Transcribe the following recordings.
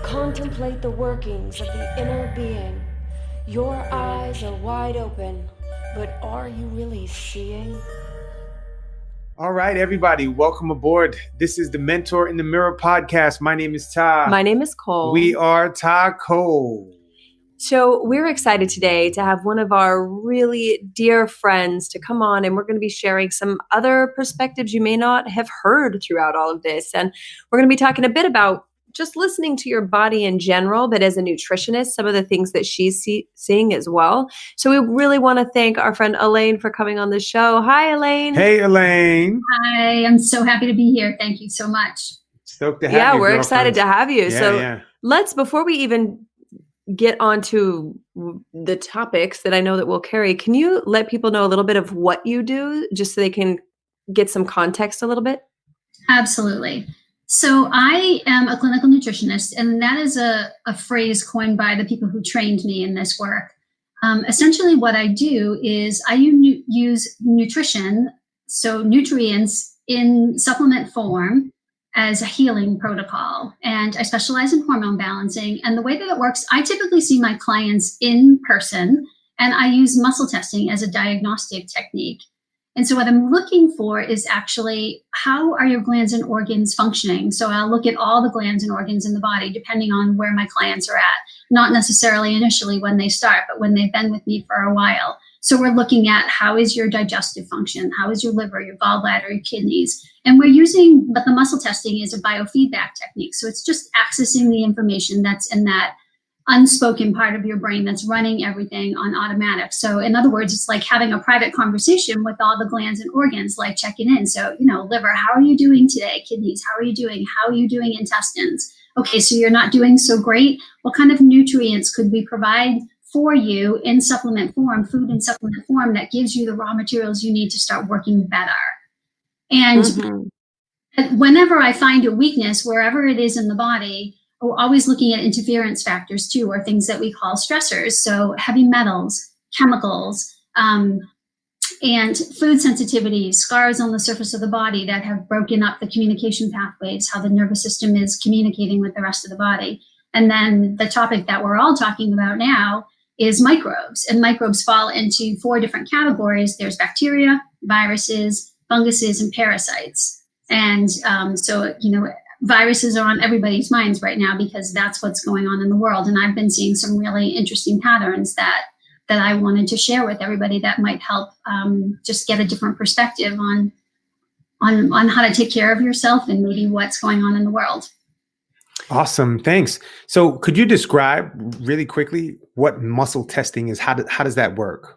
Contemplate the workings of the inner being. Your eyes are wide open, but are you really seeing? All right, everybody, welcome aboard. This is the Mentor in the Mirror podcast. My name is Ta. My name is Cole. We are Ta Cole. So we're excited today to have one of our really dear friends to come on, and we're going to be sharing some other perspectives you may not have heard throughout all of this. And we're going to be talking a bit about just listening to your body in general, but as a nutritionist, some of the things that she's seeing as well. So we really want to thank our friend Elaine for coming on the show. Hi, Elaine. Hey, Elaine. Hi, I'm so happy to be here. Thank you so much. Stoked to have you. Yeah, we're excited to have you. Yeah. Let's, before we even get onto the topics that I know that we'll carry, can you let people know a little bit of what you do, just so they can get some context a little bit? Absolutely. So I am a clinical nutritionist, and that is a phrase coined by the people who trained me in this work. Essentially what I do is I use nutrition, so nutrients in supplement form, as a healing protocol. And I specialize in hormone balancing. And the way that it works, I typically see my clients in person, and I use muscle testing as a diagnostic technique. And so what I'm looking for is actually, how are your glands and organs functioning? So I'll look at all the glands and organs in the body, depending on where my clients are at, not necessarily initially when they start, but when they've been with me for a while. So we're looking at, how is your digestive function? How is your liver, your gallbladder, your kidneys? And we're using, but the muscle testing is a biofeedback technique. So it's just accessing the information that's in that unspoken part of your brain that's running everything on automatic. So in other words, it's like having a private conversation with all the glands and organs, like checking in. So, liver, how are you doing today? Kidneys, how are you doing? How are you doing? Intestines? Okay, so you're not doing so great. What kind of nutrients could we provide for you in supplement form, food in supplement form, that gives you the raw materials you need to start working better? And whenever I find a weakness, wherever it is in the body, we're always looking at interference factors too, or things that we call stressors. So heavy metals, chemicals, and food sensitivities, scars on the surface of the body that have broken up the communication pathways, how the nervous system is communicating with the rest of the body. And then the topic that we're all talking about now is microbes. And microbes fall into 4 different categories. There's bacteria, viruses, funguses, and parasites. And viruses are on everybody's minds right now, because that's what's going on in the world. And I've been seeing some really interesting patterns that I wanted to share with everybody that might help just get a different perspective on how to take care of yourself and maybe what's going on in the world. Awesome. Thanks. So could you describe really quickly what muscle testing is? How does that work?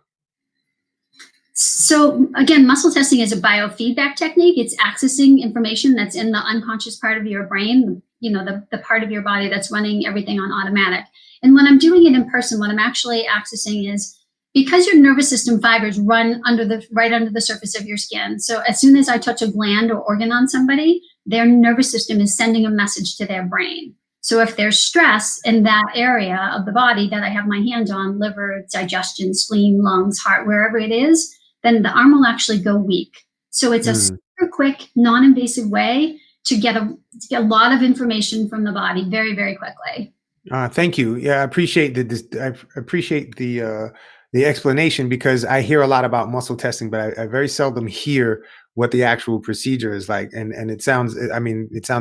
So again, muscle testing is a biofeedback technique. It's accessing information that's in the unconscious part of your brain, the part of your body that's running everything on automatic. And when I'm doing it in person, what I'm actually accessing is, because your nervous system fibers run right under the surface of your skin. So as soon as I touch a gland or organ on somebody, their nervous system is sending a message to their brain. So if there's stress in that area of the body that I have my hand on, liver, digestion, spleen, lungs, heart, wherever it is, then the arm will actually go weak. So it's a super quick, non-invasive way to get a lot of information from the body very, very quickly. Thank you. Yeah, I appreciate the explanation, because I hear a lot about muscle testing, but I very seldom hear what the actual procedure is like. And it sounds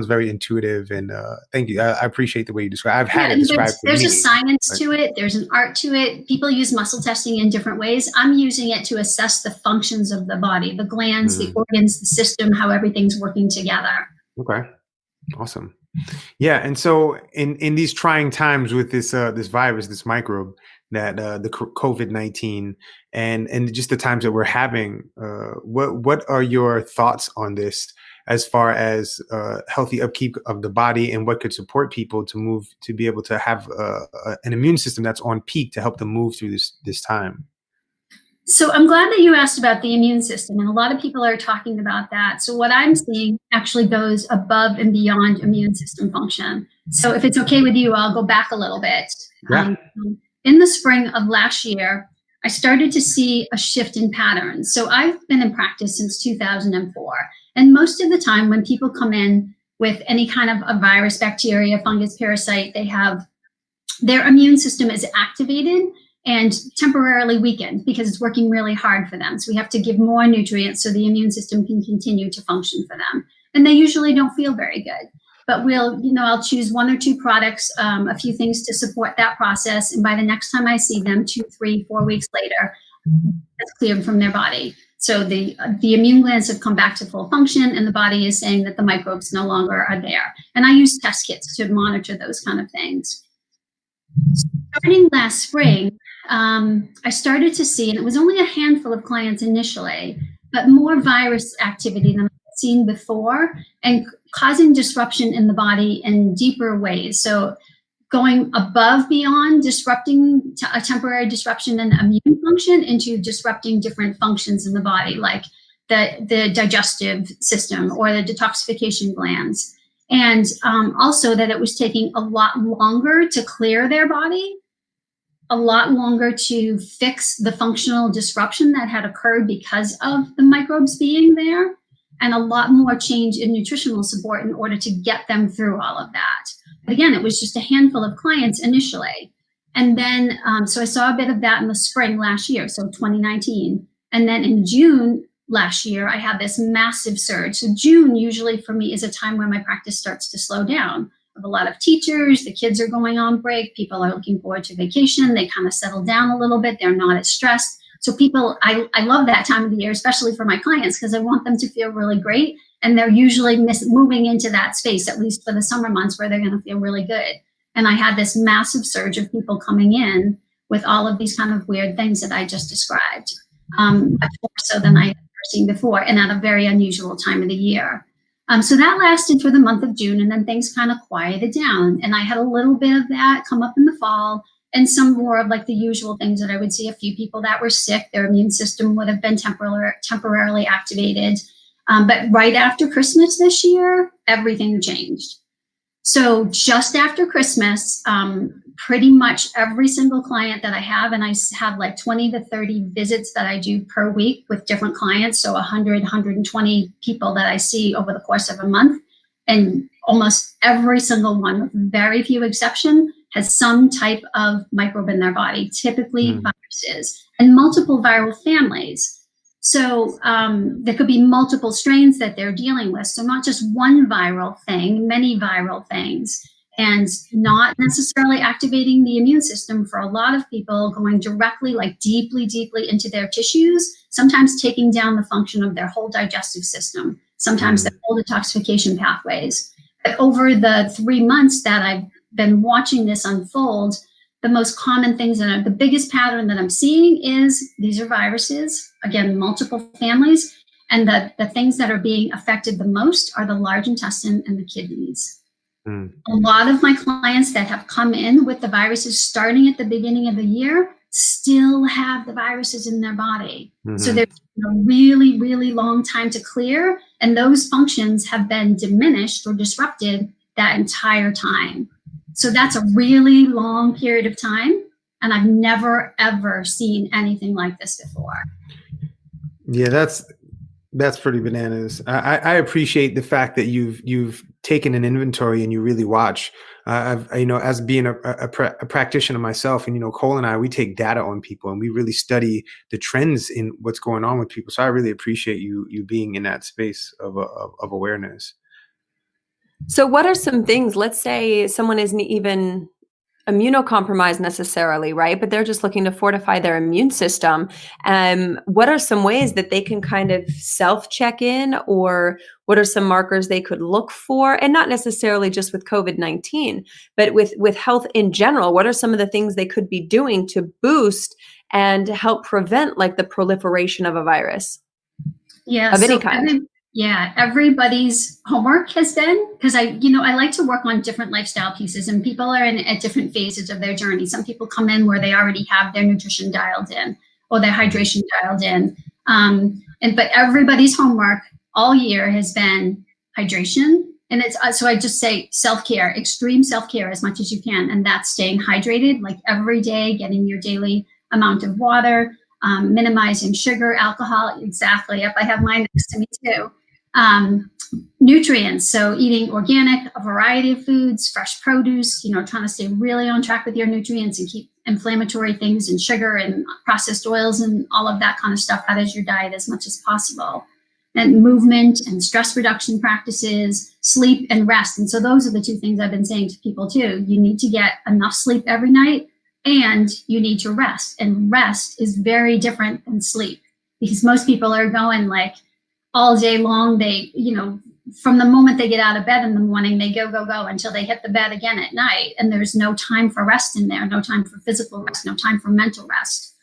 very intuitive, and thank you. I appreciate the way you describe. I've had it described. There's a science to it. There's an art to it. People use muscle testing in different ways. I'm using it to assess the functions of the body, the glands, the organs, the system, how everything's working together. Okay. Awesome. Yeah. And so in these trying times with this virus, this microbe, that the COVID-19 and just the times that we're having, what are your thoughts on this, as far as healthy upkeep of the body, and what could support people to be able to have an immune system that's on peak to help them move through this time? So I'm glad that you asked about the immune system, and a lot of people are talking about that. So what I'm seeing actually goes above and beyond immune system function. So if it's okay with you, I'll go back a little bit. Yeah. In the spring of last year, I started to see a shift in patterns. So I've been in practice since 2004. And most of the time when people come in, with any kind of a virus, bacteria, fungus, parasite, they have their immune system is activated and temporarily weakened because it's working really hard for them. So we have to give more nutrients so the immune system can continue to function for them. And they usually don't feel very good. But I'll choose 1 or 2 products, a few things to support that process. And by the next time I see them, 2, 3, 4 weeks later, it's cleared from their body. So the immune glands have come back to full function, and the body is saying that the microbes no longer are there. And I use test kits to monitor those kind of things. Starting last spring, I started to see, and it was only a handful of clients initially, but more virus activity than I've seen before, and causing disruption in the body in deeper ways. So going above beyond disrupting a temporary disruption in immune function into disrupting different functions in the body, like the digestive system or the detoxification glands. And also that it was taking a lot longer to clear their body, a lot longer to fix the functional disruption that had occurred because of the microbes being there, and a lot more change in nutritional support in order to get them through all of that. But again, it was just a handful of clients initially. And then, so I saw a bit of that in the spring last year, so 2019. And then in June last year, I had this massive surge. So June usually for me is a time where my practice starts to slow down. I have a lot of teachers, the kids are going on break, people are looking forward to vacation, they kind of settle down a little bit, they're not as stressed. So people, I love that time of the year, especially for my clients, because I want them to feel really great. And they're usually moving into that space, at least for the summer months, where they're going to feel really good. And I had this massive surge of people coming in with all of these kind of weird things that I just described, much more so than I had ever seen before, and at a very unusual time of the year. So that lasted for the month of June, and then things kind of quieted down. And I had a little bit of that come up in the fall, and some more of like the usual things that I would see. A few people that were sick, their immune system would have been temporarily activated. But right after Christmas this year, everything changed. So just after Christmas, pretty much every single client that I have, and I have like 20 to 30 visits that I do per week with different clients. So 100, 120 people that I see over the course of a month. And almost every single one, with very few exception, has some type of microbe in their body, typically viruses, and multiple viral families. So there could be multiple strains that they're dealing with. So not just one viral thing, many viral things, and not necessarily activating the immune system for a lot of people, going directly, like deeply, deeply into their tissues, sometimes taking down the function of their whole digestive system, sometimes their whole detoxification pathways. But over the 3 months that I've been watching this unfold, the most common things and the biggest pattern that I'm seeing is these are viruses, again, multiple families, and the things that are being affected the most are the large intestine and the kidneys. A lot of my clients that have come in with the viruses starting at the beginning of the year still have the viruses in their body. So there's a really, really long time to clear, and those functions have been diminished or disrupted that entire time. So that's a really long period of time, and I've never, ever seen anything like this before. Yeah, that's pretty bananas. I appreciate the fact that you've taken an inventory and you really watch. As being a practitioner myself, and Cole and I, we take data on people and we really study the trends in what's going on with people. So I really appreciate you being in that space of awareness. So what are some things, let's say someone isn't even immunocompromised necessarily, right? But they're just looking to fortify their immune system. What are some ways that they can kind of self-check in, or what are some markers they could look for? And not necessarily just with COVID-19, but with health in general, what are some of the things they could be doing to boost and help prevent like the proliferation of a virus? Yeah, of any kind? Everybody's homework has been, because I like to work on different lifestyle pieces, and people are at different phases of their journey. Some people come in where they already have their nutrition dialed in or their hydration dialed in. But everybody's homework all year has been hydration. And so I just say self-care, extreme self-care as much as you can. And that's staying hydrated, like every day, getting your daily amount of water, minimizing sugar, alcohol. Exactly. Yep, I have mine next to me too. Nutrients, so eating organic, a variety of foods, fresh produce, trying to stay really on track with your nutrients and keep inflammatory things and sugar and processed oils and all of that kind of stuff out of your diet as much as possible. And movement and stress reduction practices, sleep and rest. And so those are the two things I've been saying to people too. You need to get enough sleep every night, and you need to rest. And rest is very different than sleep, because most people are going like all day long. They, from the moment they get out of bed in the morning, they go until they hit the bed again at night. And there's no time for rest in there, no time for physical rest, no time for mental rest.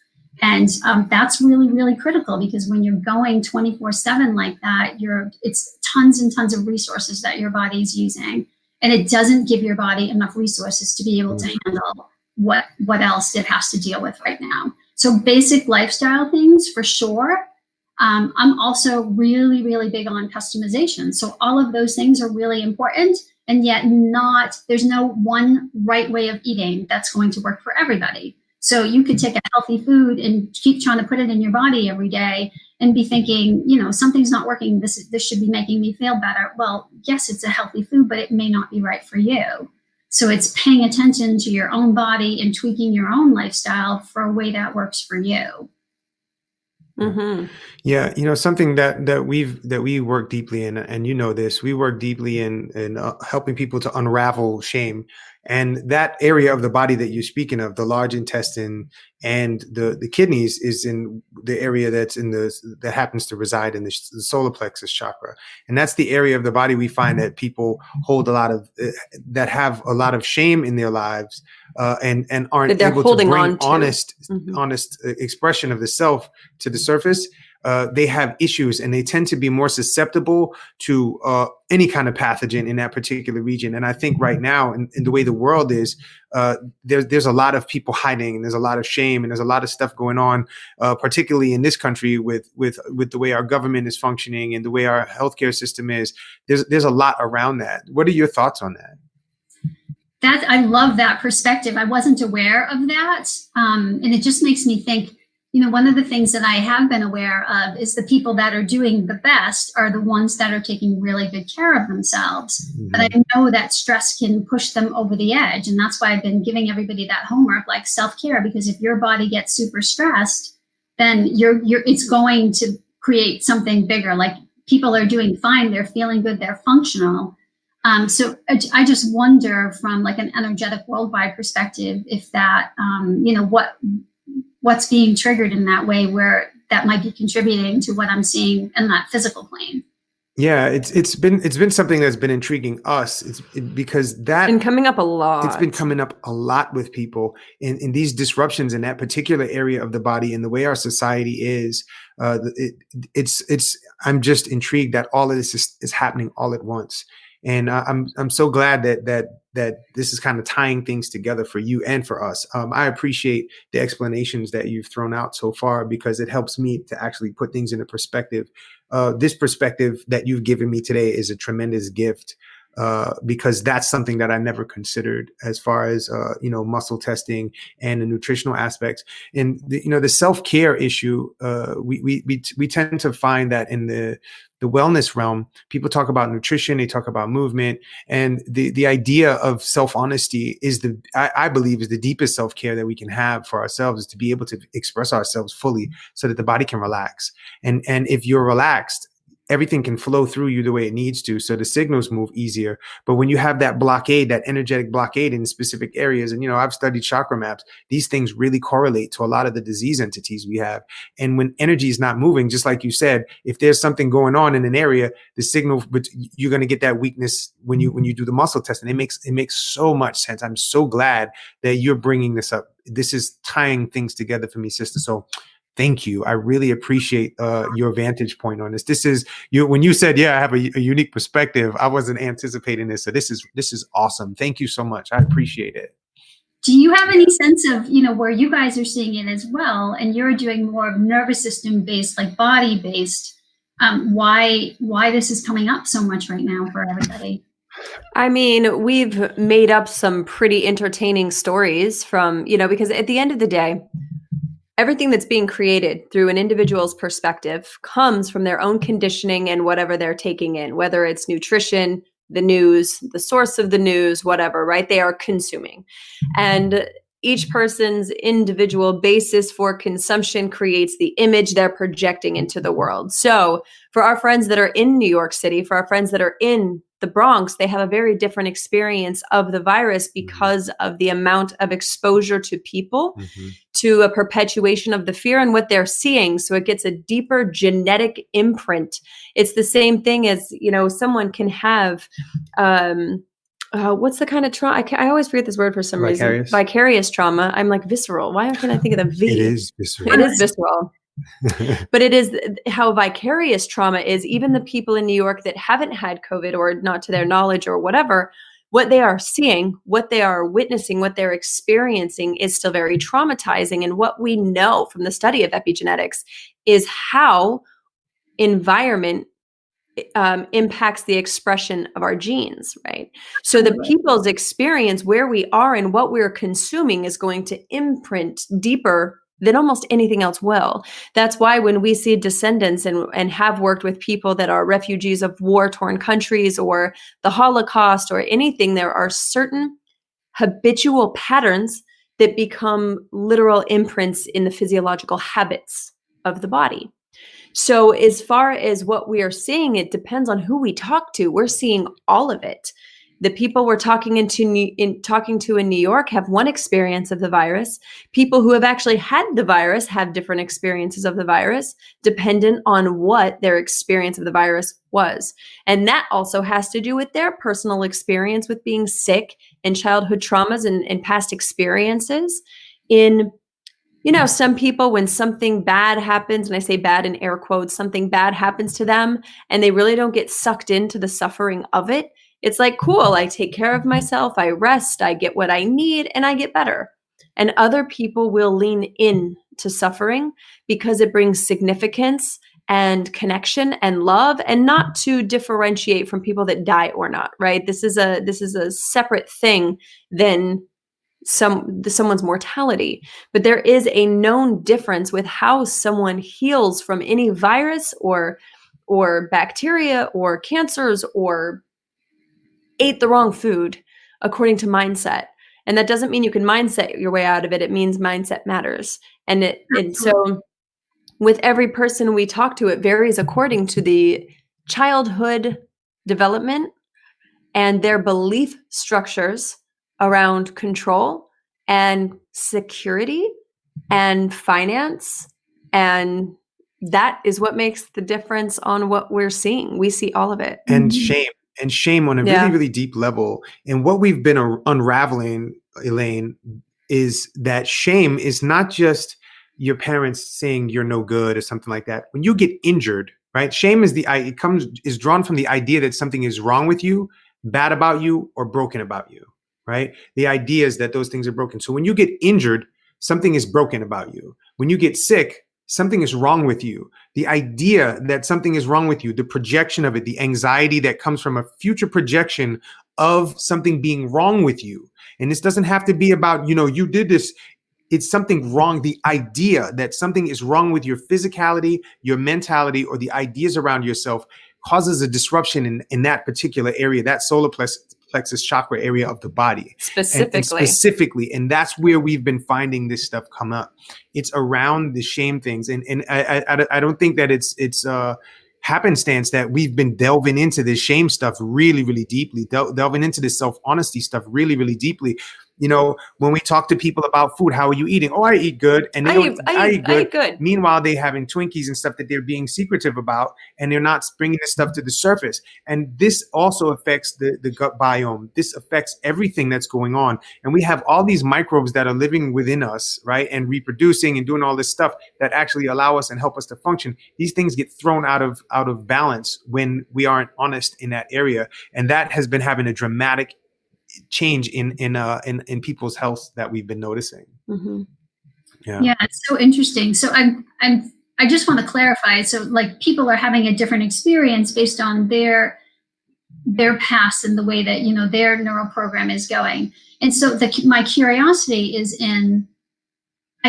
And that's really, really critical, because when you're going 24/7 like that, it's tons and tons of resources that your body's using. And it doesn't give your body enough resources to be able to handle what else it has to deal with right now. So basic lifestyle things for sure. I'm also really, really big on customization. So all of those things are really important, and yet there's no one right way of eating that's going to work for everybody. So you could take a healthy food and keep trying to put it in your body every day and be thinking, something's not working. This should be making me feel better. Well, yes, it's a healthy food, but it may not be right for you. So it's paying attention to your own body and tweaking your own lifestyle for a way that works for you. Mm-hmm. Yeah, something that we work deeply in, and this, we work deeply in helping people to unravel shame, and that area of the body that you're speaking of, the large intestine and the kidneys, is in the area that happens to reside in the solar plexus chakra, and that's the area of the body we find that people hold a lot of that have a lot of shame in their lives, and aren't able to bring honest expression of the self to the surface. They have issues, and they tend to be more susceptible to any kind of pathogen in that particular region. And I think right now, in the way the world is, there's a lot of people hiding, and there's a lot of shame, and there's a lot of stuff going on, particularly in this country with the way our government is functioning and the way our healthcare system is. There's a lot around that. What are your thoughts on that? I love that perspective. I wasn't aware of that. And it just makes me think, one of the things that I have been aware of is the people that are doing the best are the ones that are taking really good care of themselves. Mm-hmm. But I know that stress can push them over the edge. And that's why I've been giving everybody that homework, like self-care, because if your body gets super stressed, then it's going to create something bigger. Like, people are doing fine, they're feeling good, they're functional. So I just wonder, from like an energetic worldwide perspective, if that, what's being triggered in that way, where that might be contributing to what I'm seeing in that physical plane. Yeah, it's been something that's been intriguing us. Because that been coming up a lot. It's been coming up a lot with people in these disruptions in that particular area of the body, and the way our society is. I'm just intrigued that all of this is happening all at once. And I'm so glad that this is kind of tying things together for you and for us. I appreciate the explanations that you've thrown out so far, because it helps me to actually put things into perspective. This perspective that you've given me today is a tremendous gift, because that's something that I never considered as far as muscle testing and the nutritional aspects. And the self-care issue, we tend to find that in the wellness realm, people talk about nutrition, they talk about movement, and the idea of self-honesty is I believe is the deepest self-care that we can have for ourselves, is to be able to express ourselves fully so that the body can relax. And if you're relaxed, everything can flow through you the way it needs to, so the signals move easier. But when you have that blockade, that energetic blockade in specific areas, and I've studied chakra maps, these things really correlate to a lot of the disease entities we have. And when energy is not moving, just like you said, if there's something going on in an area, the signal, but you're going to get that weakness when you do the muscle testing. It makes so much sense. I'm so glad that you're bringing this up. This is tying things together for me, sister. So thank you. I really appreciate your vantage point on this. This is when you said, "Yeah, I have a unique perspective." I wasn't anticipating this, so this is awesome. Thank you so much. I appreciate it. Do you have any sense of where you guys are seeing it as well, and you're doing more of nervous system based, like body based? Why this is coming up so much right now for everybody? I mean, we've made up some pretty entertaining stories from because at the end of the day, everything that's being created through an individual's perspective comes from their own conditioning and whatever they're taking in, whether it's nutrition, the news, the source of the news, whatever, right? They are consuming. And each person's individual basis for consumption creates the image they're projecting into the world. So for our friends that are in New York City, for our friends that are in the Bronx, they have a very different experience of the virus because of the amount of exposure to people, to a perpetuation of the fear and what they're seeing. So it gets a deeper genetic imprint. It's the same thing as, someone can have, what's the kind of trauma? I always forget this word for some reason. Vicarious trauma. I'm like visceral. Why can't I think of the V? It is visceral. It is visceral. But it is how vicarious trauma is. Even the people in New York that haven't had COVID or not to their knowledge or whatever, what they are seeing, what they are witnessing, what they're experiencing is still very traumatizing. And what we know from the study of epigenetics is how environment impacts the expression of our genes, right? So the people's experience, where we are and what we're consuming, is going to imprint deeper than almost anything else will. That's why when we see descendants and have worked with people that are refugees of war-torn countries or the Holocaust or anything, there are certain habitual patterns that become literal imprints in the physiological habits of the body. So as far as what we are seeing, it depends on who we talk to. We're seeing all of it. The people we're talking to in New York have one experience of the virus. People who have actually had the virus have different experiences of the virus, dependent on what their experience of the virus was. And that also has to do with their personal experience with being sick and childhood traumas and past experiences. Some people, when something bad happens, and I say bad in air quotes, something bad happens to them and they really don't get sucked into the suffering of it. It's like, cool, I take care of myself, I rest, I get what I need, and I get better. And other people will lean in to suffering because it brings significance and connection and love, and not to differentiate from people that die or not, right? This is a separate thing than someone's mortality. But there is a known difference with how someone heals from any virus or bacteria or cancers or ate the wrong food according to mindset. And that doesn't mean you can mindset your way out of it. It means mindset matters. And so with every person we talk to, it varies according to the childhood development and their belief structures around control and security and finance. And that is what makes the difference on what we're seeing. We see all of it. And shame on a really, really deep level. And what we've been unraveling, Elaine, is that shame is not just your parents saying you're no good or something like that. When you get injured, right? Shame is is drawn from the idea that something is wrong with you, bad about you, or broken about you, right? The idea is that those things are broken. So when you get injured, something is broken about you. When you get sick, something is wrong with you. The idea that something is wrong with you, the projection of it, the anxiety that comes from a future projection of something being wrong with you. And this doesn't have to be about, you did this. It's something wrong. The idea that something is wrong with your physicality, your mentality, or the ideas around yourself causes a disruption in that particular area, that solar plexus chakra area of the body. Specifically. And that's where we've been finding this stuff come up. It's around the shame things. And I don't think that it's happenstance that we've been delving into this shame stuff really, really deeply, delving into this self-honesty stuff really, really deeply. When we talk to people about food, how are you eating? Oh, I eat good. And I eat good. Meanwhile, they're having Twinkies and stuff that they're being secretive about, and they're not bringing this stuff to the surface. And this also affects the gut biome. This affects everything that's going on. And we have all these microbes that are living within us, right? And reproducing and doing all this stuff that actually allow us and help us to function. These things get thrown out of balance when we aren't honest in that area. And that has been having a dramatic change in people's health that we've been noticing. Mm-hmm. Yeah, it's so interesting. So I just want to clarify. So like people are having a different experience based on their past and the way that their neural program is going. And so my curiosity is in,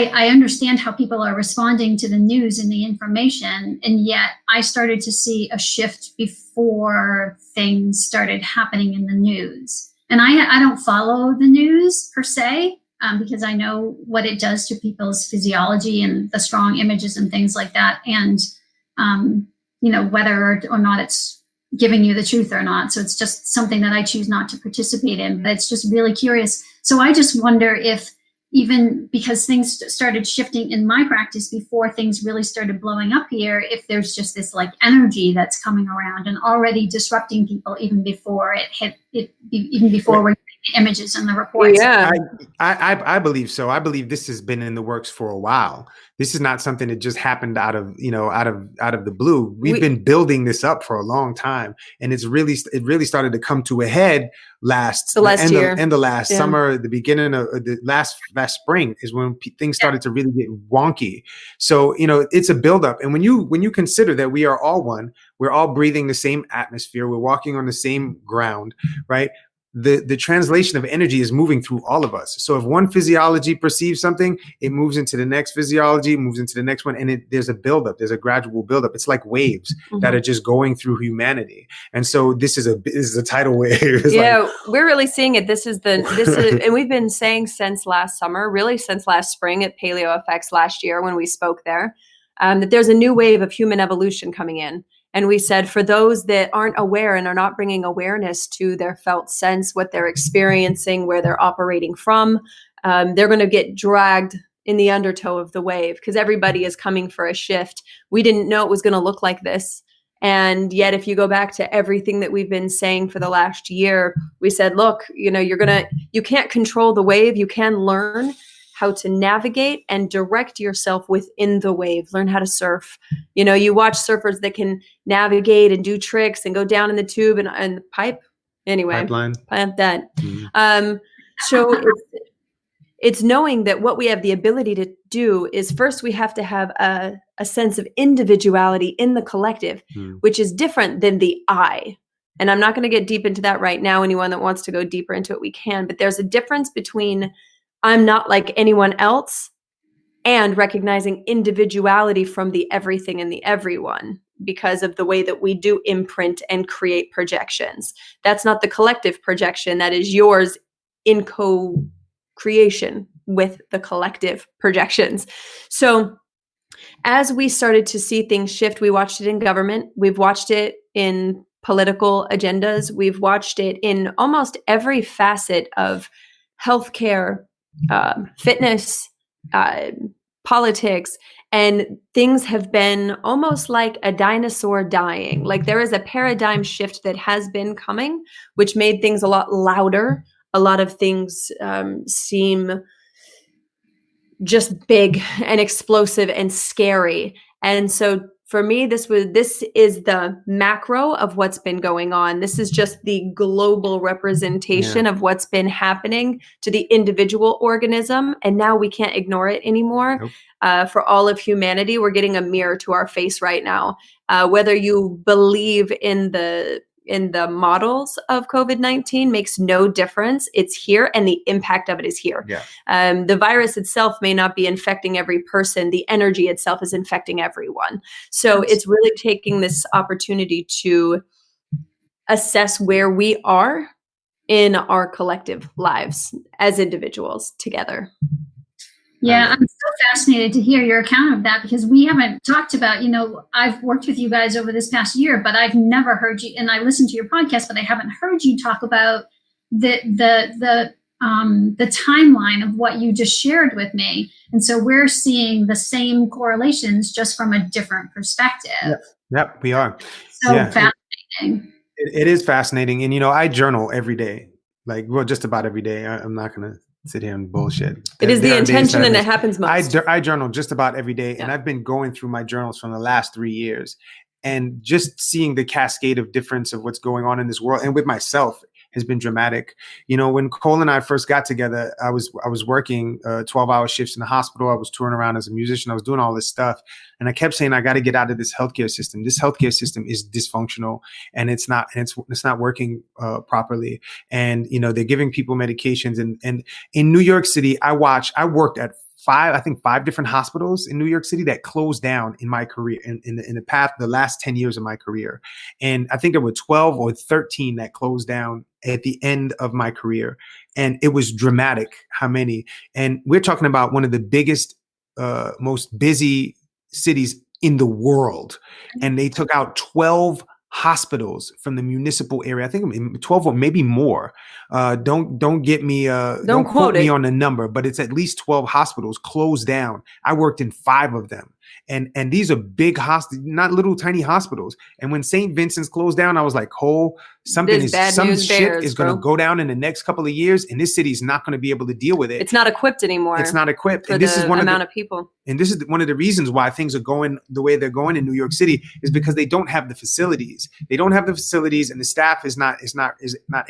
I understand how people are responding to the news and the information, and yet I started to see a shift before things started happening in the news. And I don't follow the news per se, because I know what it does to people's physiology and the strong images and things like that, and whether or not it's giving you the truth or not. So it's just something that I choose not to participate in, but it's just really curious. So I just wonder if, even because things started shifting in my practice before things really started blowing up here, if there's just this like energy that's coming around and already disrupting people even before it hit it, even before we're getting the images and the reports. Yeah. I believe so. I believe this has been in the works for a while. This is not something that just happened out of the blue. We've been building this up for a long time, and it really started to come to a head last year and the last summer, the beginning of the last spring is when things started to really get wonky. So it's a buildup, and when you consider that we are all one, we're all breathing the same atmosphere, we're walking on the same ground, right? The translation of energy is moving through all of us. So if one physiology perceives something, it moves into the next physiology, moves into the next one, and there's a buildup. There's a gradual buildup. It's like waves that are just going through humanity. And so this is a tidal wave. We're really seeing it. This is, and we've been saying since last summer, really since last spring at Paleo FX last year when we spoke there, that there's a new wave of human evolution coming in. And we said, for those that aren't aware and are not bringing awareness to their felt sense, what they're experiencing, where they're operating from, they're going to get dragged in the undertow of the wave, because everybody is coming for a shift. We didn't know it was going to look like this. And yet, if you go back to everything that we've been saying for the last year, we said, look, you can't control the wave. You can learn how to navigate and direct yourself within the wave. Learn how to surf. You watch surfers that can navigate and do tricks and go down in the tube and pipe. Anyway, pipeline. That. So it's knowing that what we have the ability to do is, first we have to have a sense of individuality in the collective, which is different than the I. And I'm not going to get deep into that right now. Anyone that wants to go deeper into it, we can. But there's a difference between I'm not like anyone else and recognizing individuality from the everything and the everyone, because of the way that we do imprint and create projections. That's not the collective projection. That is yours in co-creation with the collective projections. So as we started to see things shift, we watched it in government. We've watched it in political agendas. We've watched it in almost every facet of healthcare, fitness, politics, and things have been almost like a dinosaur dying. Like there is a paradigm shift that has been coming, which made things a lot louder. A lot of things seem just big and explosive and scary. And so for me, this is the macro of what's been going on. This is just the global representation of what's been happening to the individual organism. And now we can't ignore it anymore. Nope. For all of humanity, we're getting a mirror to our face right now. Whether you believe in the models of COVID-19 makes no difference. It's here, and the impact of it is here. Yeah. The virus itself may not be infecting every person. The energy itself is infecting everyone. So it's really taking this opportunity to assess where we are in our collective lives as individuals together. Yeah, I'm so fascinated to hear your account of that, because we haven't talked about, I've worked with you guys over this past year, but I've never heard you, and I listened to your podcast, but I haven't heard you talk about the timeline of what you just shared with me. And so we're seeing the same correlations just from a different perspective. Yep, we are. So fascinating. It is fascinating. And, I journal every day, just about every day. I'm not going to sit here and bullshit. It is the intention, and it happens most. I journal just about every day, and I've been going through my journals from the last 3 years, and just seeing the cascade of difference of what's going on in this world and with myself has been dramatic. When Cole and I first got together, I was working 12-hour shifts in the hospital. I was touring around as a musician. I was doing all this stuff. And I kept saying, I got to get out of this healthcare system. This healthcare system is dysfunctional, and it's not working properly. And, they're giving people medications. And in New York City, I worked at five different hospitals in New York City that closed down in my career in the last 10 years of my career. And I think there were 12 or 13 that closed down at the end of my career. And it was dramatic how many. And we're talking about one of the biggest, most busy cities in the world. And they took out 12 hospitals from the municipal area. I think 12 or maybe more. Don't get me, don't quote me on the number, but it's at least 12 hospitals closed down. I worked in 5 of them. And these are big hospitals, not little tiny hospitals. And when St. Vincent's closed down, I was like, some shit is going to go down in the next couple of years, and this city is not going to be able to deal with it. It's not equipped anymore. It's not equipped. For this is one amount of people. And this is one of the reasons why things are going the way they're going in New York City, is because they don't have the facilities. They don't have the facilities, and the staff is not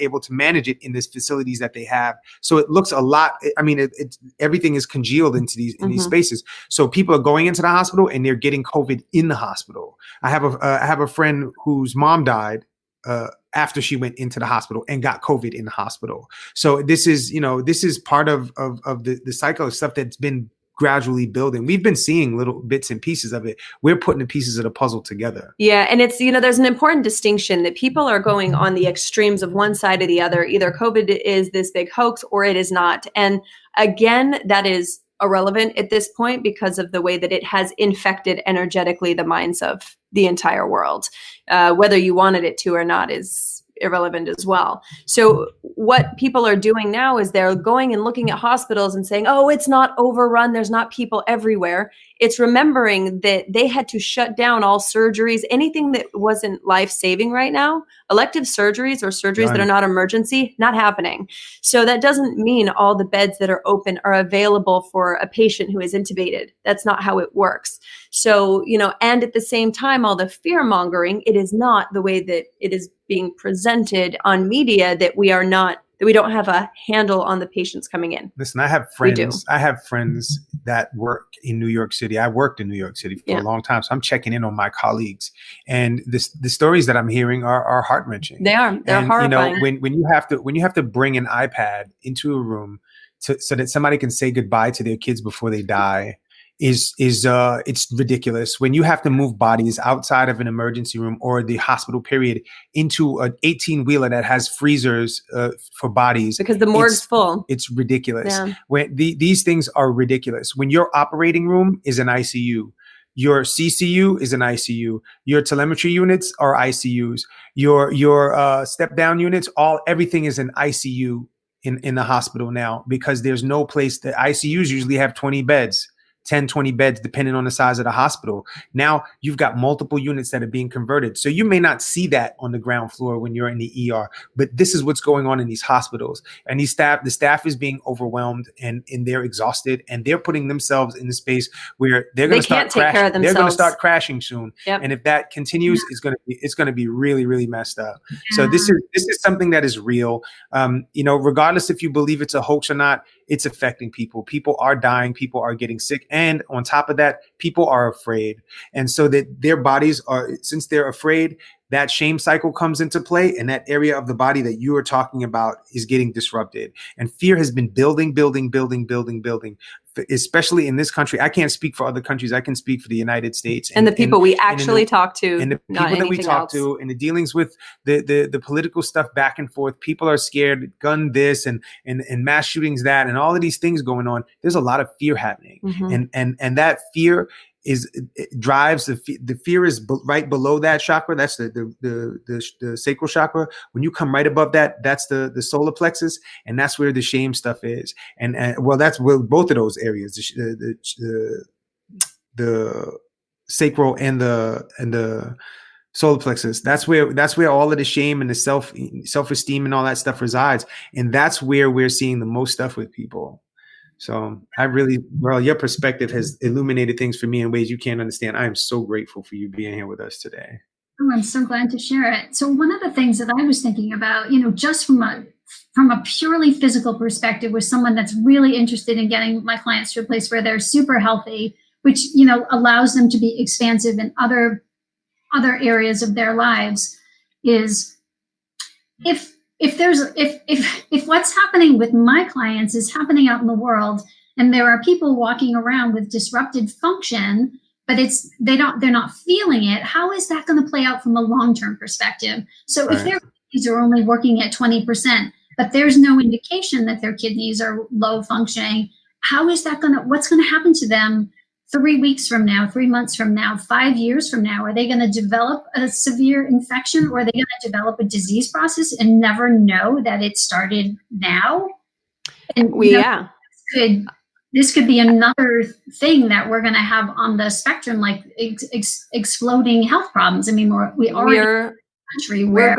able to manage it in the facilities that they have. So it looks a lot. I mean, everything is congealed into these spaces. So people are going into the hospital and they're getting COVID in the hospital. I have a friend whose mom died after she went into the hospital and got COVID in the hospital. So this is part of the cycle of stuff that's been gradually building. We've been seeing little bits and pieces of it. We're putting the pieces of the puzzle together. Yeah. And it's, there's an important distinction that people are going on the extremes of one side or the other. Either COVID is this big hoax or it is not. And again, that is irrelevant at this point because of the way that it has infected energetically the minds of the entire world. Whether you wanted it to or not is irrelevant as well. So what people are doing now is they're going and looking at hospitals and saying, oh, it's not overrun. There's not people everywhere. It's remembering that they had to shut down all surgeries, anything that wasn't life-saving right now. Elective surgeries or surgeries that are not emergency, not happening. So that doesn't mean all the beds that are open are available for a patient who is intubated. That's not how it works. So, and at the same time, all the fear mongering, it is not the way that it is being presented on media that we don't have a handle on the patients coming in. Listen, I have friends that work in New York City. I worked in New York City for a long time. So I'm checking in on my colleagues, and the stories that I'm hearing are heart-wrenching. They're horrifying. When you have to bring an iPad into a room so that somebody can say goodbye to their kids before they die, it's ridiculous. When you have to move bodies outside of an emergency room or the hospital period into an 18-wheeler that has freezers for bodies because the morgue's full. It's ridiculous. Yeah. When these things are ridiculous. When your operating room is an ICU, your CCU is an ICU, your telemetry units are ICUs, your step down units, everything is an ICU in the hospital now, because there's no place. The ICUs usually have 20 beds. 10, 20 beds, depending on the size of the hospital. Now you've got multiple units that are being converted. So you may not see that on the ground floor when you're in the ER, but this is what's going on in these hospitals. And the staff is being overwhelmed and they're exhausted, and they're putting themselves in the space where they're going to start crashing. They're going to start crashing soon. Yep. And if that continues, it's going to be really, really messed up. Yeah. So this is something that is real. Regardless if you believe it's a hoax or not, it's affecting people. People are dying. People are getting sick. And on top of that, people are afraid. And so that their bodies since they're afraid, that shame cycle comes into play, and that area of the body that you are talking about is getting disrupted. And fear has been building, especially in this country. I can't speak for other countries. I can speak for the United States. And the people we actually talk to. And the people that we talk to, and the dealings with the political stuff back and forth. People are scared, gun this and mass shootings that, and all of these things going on. There's a lot of fear happening. And that fear drives the fear is right below that chakra. That's the sacral chakra. When you come right above that, that's the solar plexus, and that's where the shame stuff is. And that's where both of those areas, the sacral and the solar plexus. That's where all of the shame and the self-esteem and all that stuff resides, and that's where we're seeing the most stuff with people. So your perspective has illuminated things for me in ways you can't understand. I am so grateful for you being here with us today. Oh, I'm so glad to share it. So one of the things that I was thinking about, just from a purely physical perspective, with someone that's really interested in getting my clients to a place where they're super healthy, which, allows them to be expansive in other areas of their lives, is if what's happening with my clients is happening out in the world, And there are people walking around with disrupted function, but they're not feeling it. How is that going to play out from a long-term perspective? So if their kidneys are only working at 20%, but there's no indication that their kidneys are low functioning, what's going to happen to them 3 weeks from now, 3 months from now, 5 years from now? Are they going to develop a severe infection, or are they going to develop a disease process and never know that it started now? And this could be another thing that we're going to have on the spectrum, like exploding health problems. I mean, we are in a country where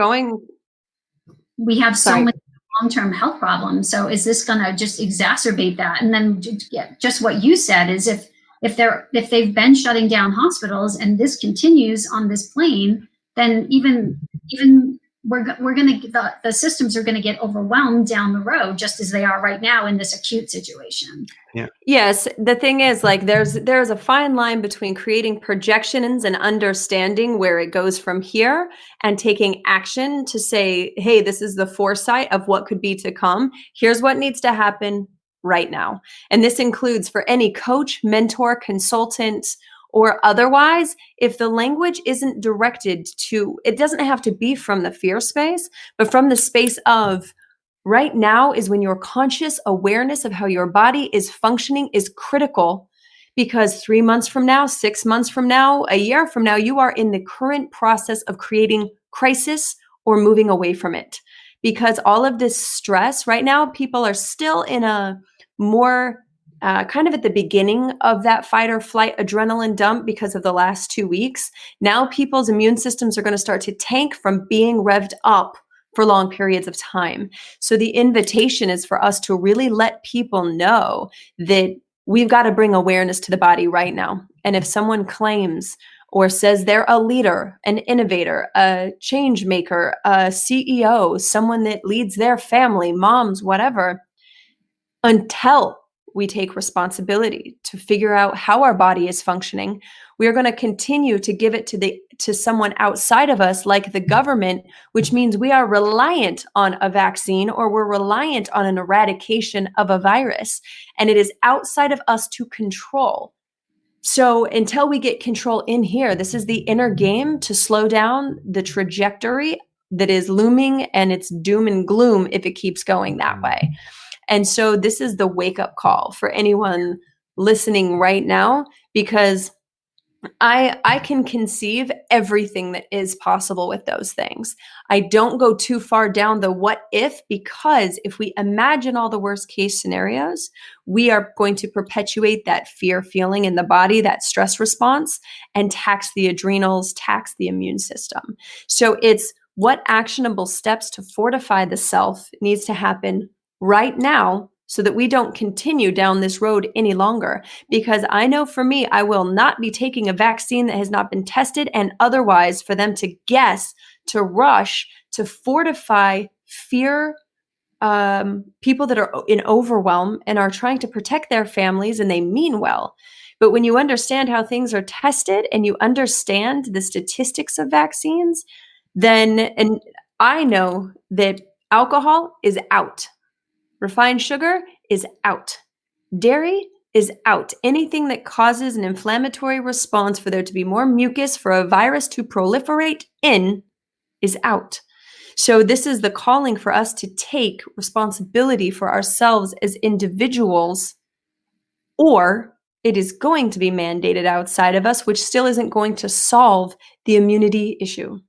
we have so many long-term health problems. So is this going to just exacerbate that? And then just what you said is if they've been shutting down hospitals and this continues on this plane, then even we're going to the systems are going to get overwhelmed down the road, just as they are right now in this acute situation. Yeah. Yes, the thing is, like, there's a fine line between creating projections and understanding where it goes from here, and taking action to say, hey, this is the foresight of what could be to come. Here's what needs to happen right now. And this includes for any coach, mentor, consultant, or otherwise, if the language isn't directed to, it doesn't have to be from the fear space, but from the space of right now is when your conscious awareness of how your body is functioning is critical, because 3 months from now, 6 months from now, a year from now, you are in the current process of creating crisis or moving away from it. Because all of this stress right now, people are still in a more kind of at the beginning of that fight or flight adrenaline dump because of the last 2 weeks. Now people's immune systems are going to start to tank from being revved up for long periods of time. So the invitation is for us to really let people know that we've got to bring awareness to the body right now. And if someone claims or says they're a leader, an innovator, a change maker, a CEO, someone that leads their family, moms, whatever, until we take responsibility to figure out how our body is functioning, we are going to continue to give it to someone outside of us, like the government, which means we are reliant on a vaccine, or we're reliant on an eradication of a virus, and it is outside of us to control. So until we get control in here, this is the inner game to slow down the trajectory that is looming, and it's doom and gloom if it keeps going that way. And so this is the wake-up call for anyone listening right now, because I can conceive everything that is possible with those things. I don't go too far down the what if, because if we imagine all the worst case scenarios, we are going to perpetuate that fear feeling in the body, that stress response, and tax the adrenals, tax the immune system. So it's what actionable steps to fortify the self needs to happen right now, so that we don't continue down this road any longer. Because I know for me, I will not be taking a vaccine that has not been tested, and otherwise for them to guess, to rush, to fortify fear, people that are in overwhelm and are trying to protect their families, and they mean well. But when you understand how things are tested and you understand the statistics of vaccines, then, and I know that alcohol is out. Refined sugar is out. Dairy is out. Anything that causes an inflammatory response for there to be more mucus for a virus to proliferate in is out. So this is the calling for us to take responsibility for ourselves as individuals, or it is going to be mandated outside of us, which still isn't going to solve the immunity issue.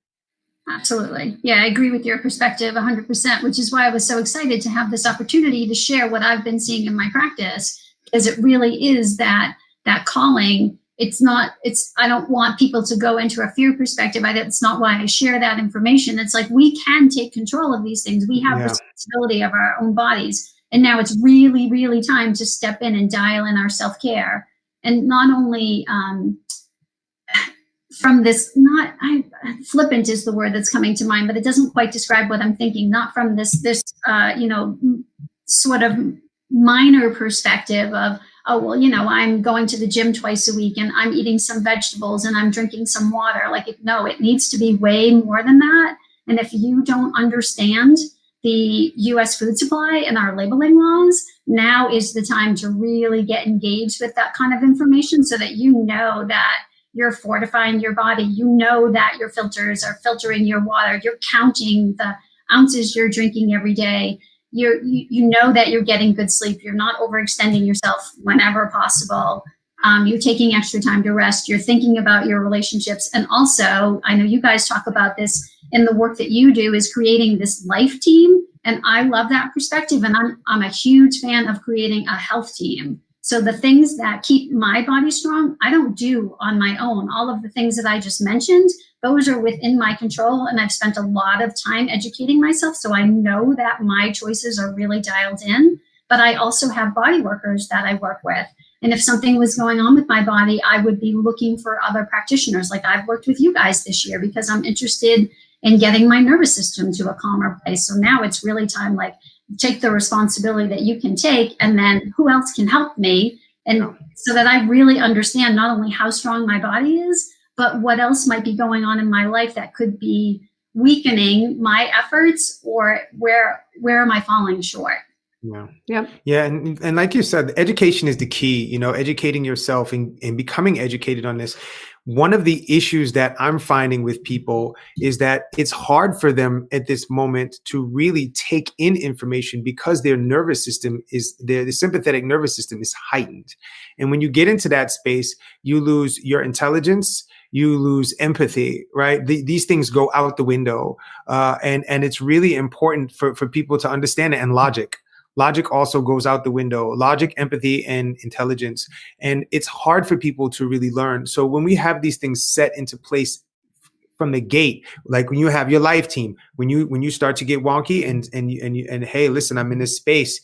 Absolutely. Yeah, I agree with your perspective 100%, which is why I was so excited to have this opportunity to share what I've been seeing in my practice, because it really is that calling. I don't want people to go into a fear perspective. That's not why I share that information. It's like, we can take control of these things. We have responsibility of our own bodies. And now it's really, really time to step in and dial in our self-care. And not only, from this, flippant is the word that's coming to mind, but it doesn't quite describe what I'm thinking. Not from this sort of minor perspective of, oh, well, I'm going to the gym twice a week and I'm eating some vegetables and I'm drinking some water. No, it needs to be way more than that. And if you don't understand the US food supply and our labeling laws, now is the time to really get engaged with that kind of information so that you know that you're fortifying your body. You know that your filters are filtering your water. You're counting the ounces you're drinking every day. You know that you're getting good sleep. You're not overextending yourself whenever possible. You're taking extra time to rest. You're thinking about your relationships. And also, I know you guys talk about this in the work that you do, is creating this life team. And I love that perspective. And I'm a huge fan of creating a health team. So the things that keep my body strong, I don't do on my own. All of the things that I just mentioned, those are within my control. And I've spent a lot of time educating myself. So I know that my choices are really dialed in. But I also have body workers that I work with. And if something was going on with my body, I would be looking for other practitioners. Like I've worked with you guys this year because I'm interested in getting my nervous system to a calmer place. So now it's really time, like, take the responsibility that you can take, and then who else can help me? And so that I really understand not only how strong my body is, but what else might be going on in my life that could be weakening my efforts, or where am I falling short? Yeah. Yep. Yeah. And like you said, education is the key, educating yourself and becoming educated on this. One of the issues that I'm finding with people is that it's hard for them at this moment to really take in information because their nervous system the sympathetic nervous system is heightened. And when you get into that space, you lose your intelligence, you lose empathy, right? These things go out the window. And it's really important for people to understand it. And logic. Logic also goes out the window. Logic, empathy, and intelligence. And it's hard for people to really learn. So when we have these things set into place from the gate, like when you have your life team, when you start to get wonky and hey, listen, I'm in this space.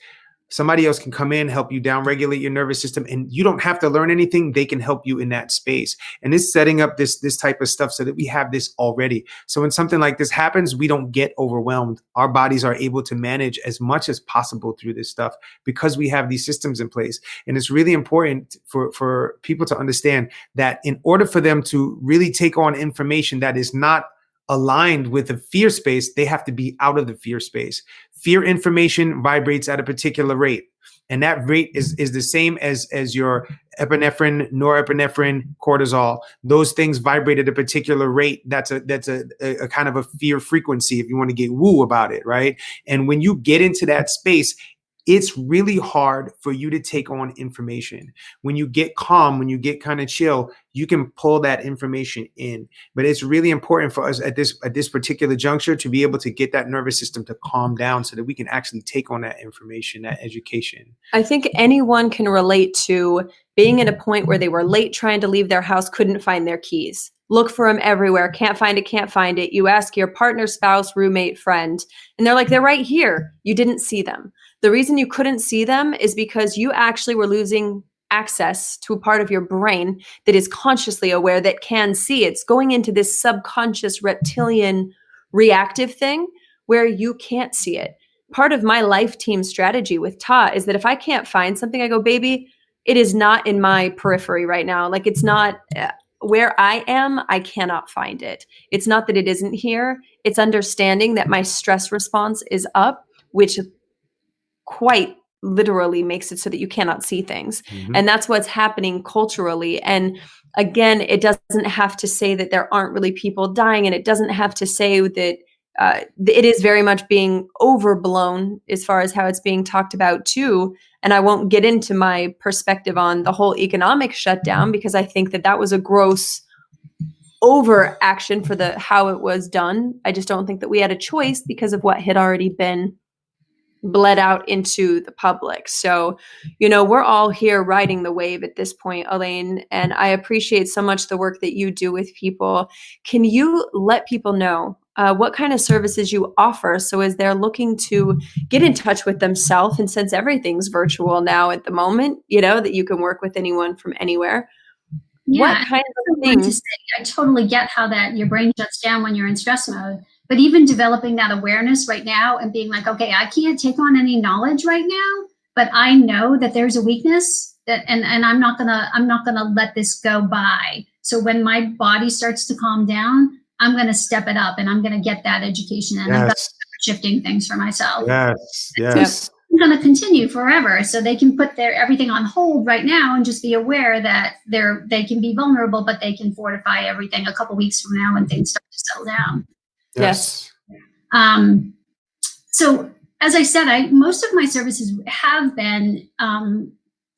Somebody else can come in, help you downregulate your nervous system, and you don't have to learn anything. They can help you in that space. And it's setting up this type of stuff so that we have this already. So when something like this happens, we don't get overwhelmed. Our bodies are able to manage as much as possible through this stuff because we have these systems in place. And it's really important for people to understand that in order for them to really take on information that is not aligned with the fear space, they have to be out of the fear space. Fear information vibrates at a particular rate. And that rate is the same as your epinephrine, norepinephrine, cortisol. Those things vibrate at a particular rate. That's a kind of a fear frequency, if you want to get woo about it, right? And when you get into that space, it's really hard for you to take on information. When you get calm, when you get kind of chill, you can pull that information in. But it's really important for us at this particular juncture to be able to get that nervous system to calm down so that we can actually take on that information, that education. I think anyone can relate to being at a point where they were late trying to leave their house, couldn't find their keys. Look for them everywhere. Can't find it. You ask your partner, spouse, roommate, friend, and they're like, they're right here. You didn't see them. The reason you couldn't see them is because you actually were losing access to a part of your brain that is consciously aware, that can see. It's going into this subconscious reptilian reactive thing where you can't see it. Part of my life team strategy with Ta is that if I can't find something, I go, baby, it is not in my periphery right now. Like, it's not where I am. I cannot find it. It's not that it isn't here. It's understanding that my stress response is up, which quite literally makes it so that you cannot see things. Mm-hmm. And that's what's happening culturally. And again, it doesn't have to say that there aren't really people dying, and it doesn't have to say that it is very much being overblown as far as how it's being talked about too. And I won't get into my perspective on the whole economic shutdown, because I think that was a gross overaction for how it was done. I just don't think that we had a choice because of what had already been bled out into the public. So, we're all here riding the wave at this point, Elaine, and I appreciate so much the work that you do with people. Can you let people know what kind of services you offer? So as they're looking to get in touch with themselves, and since everything's virtual now at the moment, that you can work with anyone from anywhere. Yeah, what kind of things? I totally get how that your brain shuts down when you're in stress mode. But even developing that awareness right now and being like, okay, I can't take on any knowledge right now, but I know that there's a weakness and I'm not gonna let this go by. So when my body starts to calm down, I'm gonna step it up and I'm gonna get that education. And yes. shifting things for myself. Yes. Yep. Yes. It's going to continue forever, so they can put everything on hold right now and just be aware that they can be vulnerable, but they can fortify everything a couple weeks from now when things start to settle down. Yes. So as I said, most of my services have been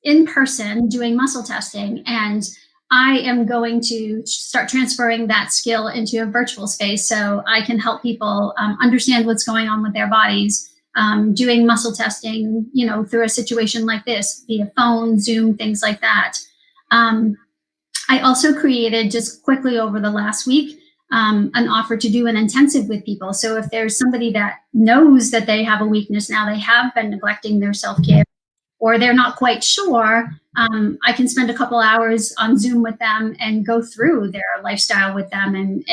in person doing muscle testing, and I am going to start transferring that skill into a virtual space so I can help people understand what's going on with their bodies. Doing muscle testing, through a situation like this, via phone, Zoom, things like that. I also created, just quickly over the last week, an offer to do an intensive with people. So if there's somebody that knows that they have a weakness now, they have been neglecting their self-care, or they're not quite sure, I can spend a couple hours on Zoom with them and go through their lifestyle with them. And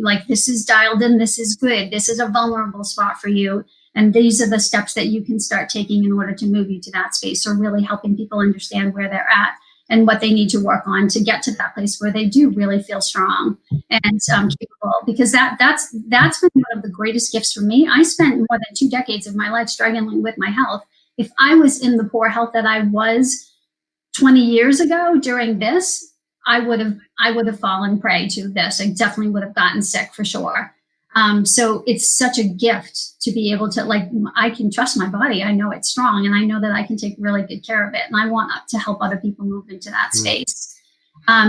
like, this is dialed in, this is good, this is a vulnerable spot for you. And these are the steps that you can start taking in order to move you to that space. So really helping people understand where they're at and what they need to work on to get to that place where they do really feel strong and capable. Because that's been one of the greatest gifts for me. I spent more than 2 decades of my life struggling with my health. If I was in the poor health that I was 20 years ago during this, I would have fallen prey to this. I definitely would have gotten sick for sure. So it's such a gift to be able to, I can trust my body. I know it's strong, and I know that I can take really good care of it. And I want to help other people move into that space.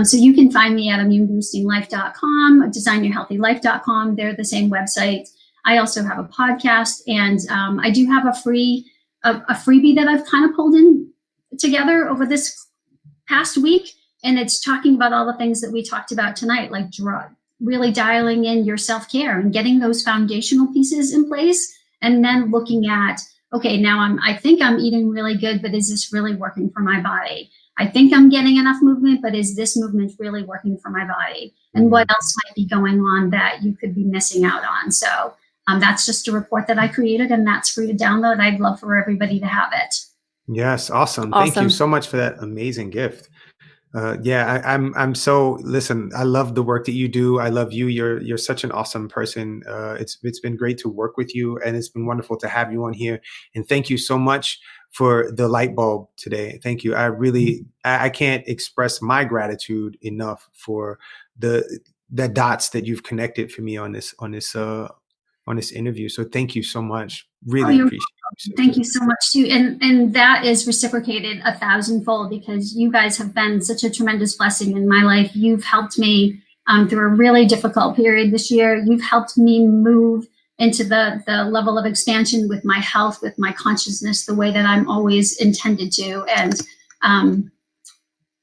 So you can find me at immuneboostinglife.com, designyourhealthylife.com. They're the same website. I also have a podcast, and I do have a freebie that I've kind of pulled in together over this past week. And it's talking about all the things that we talked about tonight, like really dialing in your self-care and getting those foundational pieces in place, and then looking at, okay, now I think I'm eating really good, but is this really working for my body? I think I'm getting enough movement, but is this movement really working for my body? And what else might be going on that you could be missing out on? So that's just a report that I created, and that's free to download. I'd love for everybody to have it. Yes. Awesome. Thank you so much for that amazing gift. I'm so, listen, I love the work that you do. I love you. You're such an awesome person. It's been great to work with you, and it's been wonderful to have you on here. And thank you so much for the light bulb today. Thank you. I can't express my gratitude enough for the dots that you've connected for me on this interview. So thank you so much. Really appreciate it. Thank you so much too. And that is reciprocated 1,000-fold, because you guys have been such a tremendous blessing in my life. You've helped me through a really difficult period this year. You've helped me move into the level of expansion with my health, with my consciousness, the way that I'm always intended to. And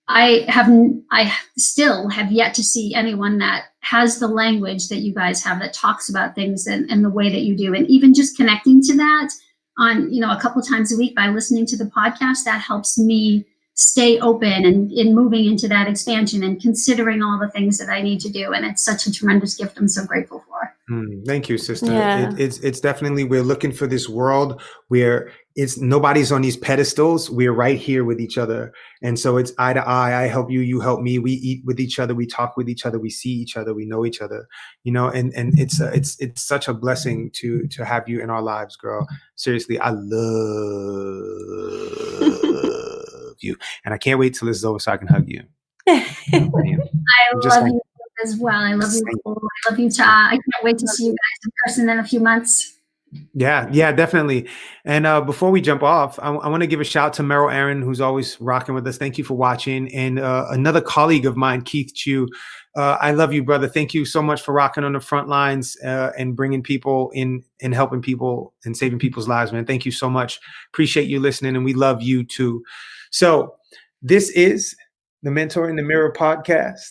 I still have yet to see anyone that has the language that you guys have, that talks about things and the way that you do. And even just connecting to that on, a couple times a week by listening to the podcast, that helps me stay open and in moving into that expansion and considering all the things that I need to do. And it's such a tremendous gift I'm so grateful for. Thank you, sister. Yeah. It's definitely, we're looking for this world where nobody's on these pedestals. We're right here with each other. And so it's eye to eye. I help you, you help me. We eat with each other. We talk with each other. We see each other. We know each other, and it's such a blessing to have you in our lives, girl. Seriously, I love you. And I can't wait till it's over so I can hug you. I love you as well. I love you. I love you, Ta. I can't wait to see you guys in person in a few months. Yeah, definitely. And before we jump off, I want to give a shout to Meryl Aaron, who's always rocking with us. Thank you for watching. And another colleague of mine, Keith Chu. I love you, brother. Thank you so much for rocking on the front lines and bringing people in and helping people and saving people's lives, man. Thank you so much. Appreciate you listening, and we love you too. So this is the Mentor in the Mirror podcast.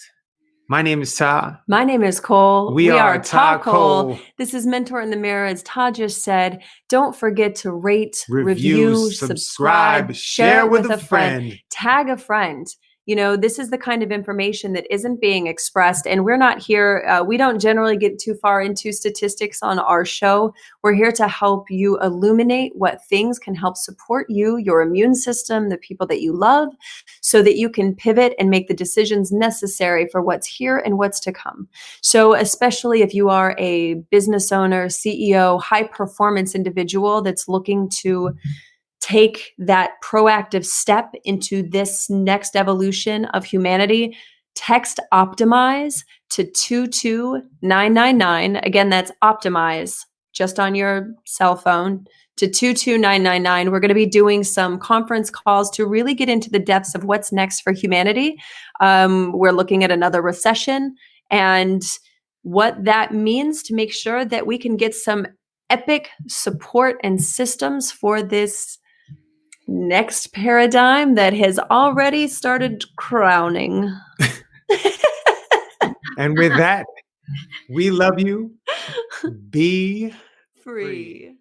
My name is Ta. My name is Cole. We are Ta Cole. This is Mentor in the Mirror. As Ta just said, don't forget to rate, review, subscribe, share with a friend. Tag a friend. This is the kind of information that isn't being expressed. And we're not here, we don't generally get too far into statistics on our show. We're here to help you illuminate what things can help support you, your immune system, the people that you love, so that you can pivot and make the decisions necessary for what's here and what's to come. So especially if you are a business owner, CEO, high performance individual that's looking to take that proactive step into this next evolution of humanity, text optimize to 22999. Again, that's optimize just on your cell phone to 22999. We're going to be doing some conference calls to really get into the depths of what's next for humanity. We're looking at another recession and what that means to make sure that we can get some epic support and systems for this next paradigm that has already started crowning. And with that, we love you. Be Free.